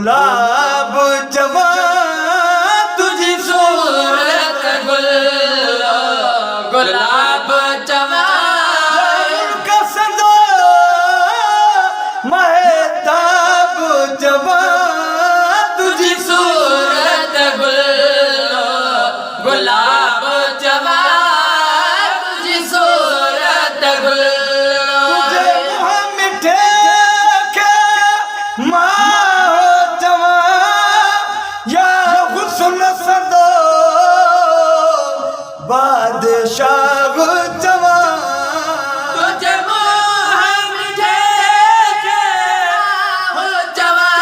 गुलाब जवां तुझी सूरत गुल गुलाब जवां का सदा महताब जवां तुझी सूरत गुल गुलाब जवां तुझी सूरत गुल तुझे मुँह मिठे के सदो बादशाह जवां तुझे मुँह मिठे के हो जवां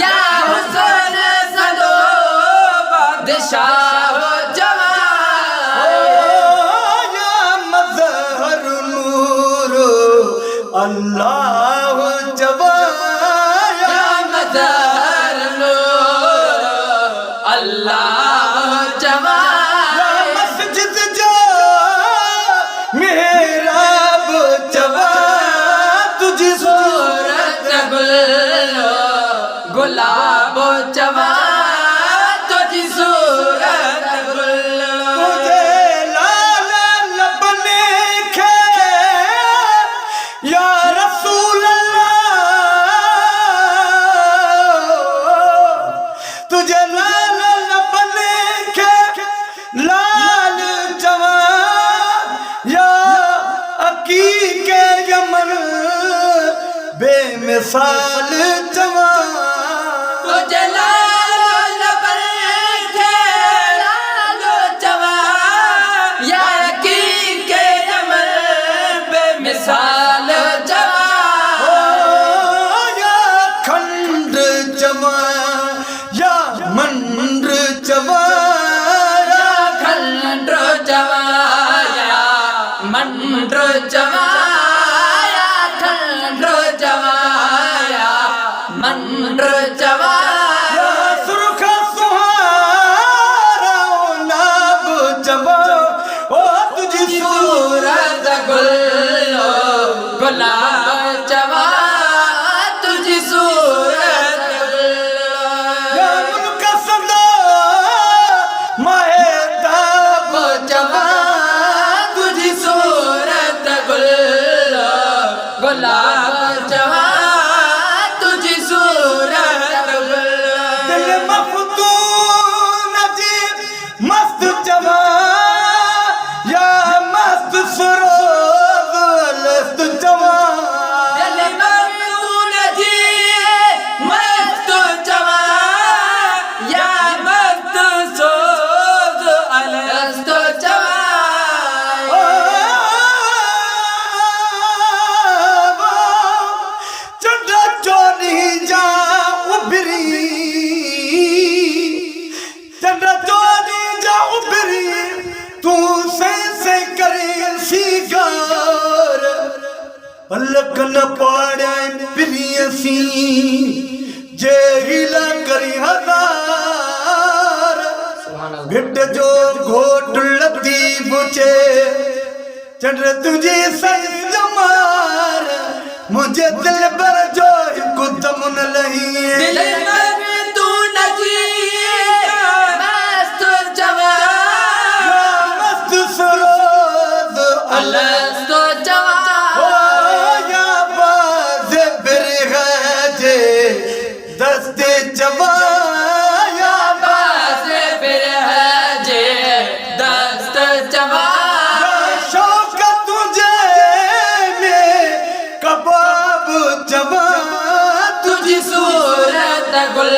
या हुस्न सदो बादशाह जवां या मज़हर नूर अल्लाह जवां या मज़हर अल्लाह जवां मस्जिद जो मेहराब जवां तुझी सूरत गुल गुलाब जवां तुझी सूरत गुल तुझे लाल लब लिखे या रसूल अल्लाह तुझे लाल जवां या अकीके यमन बेमिसाल जवां तुझे लाल जवां या अकीके यमन बेमिसाल जवां या खंड जवां या मंड जवां मंड्र जवाया खंड्र जवाया मंड्र जवाया सुरख सुहारा नाब जवा ओ तुझी सूरत गुल गुलाब जवा तुझी सूरत या मुल्क सदा महताब जवा गुलाब जवां तुझी सूरत दिल मफ्तून जी मस्त जवां या मस्त सरोज लस्त जवां दिल मफ्तून जी मस्त जवां या मस्त सोज अलस्त जवां पलक न पाड़े प्रियसी जेहिला करी हजार भिट जो घोट लती बुचे चंद्र तुझे सज जमार मुझे दिल पर जो कुछ मन लही दिल पर तू नजी मस्त जवां मस्त सरोज अलस्त जवां दस्ते जवां या बाज़ फिर है जे दस्त जवां शौक तुझे में कबाब जवां तुझी सूरत गुल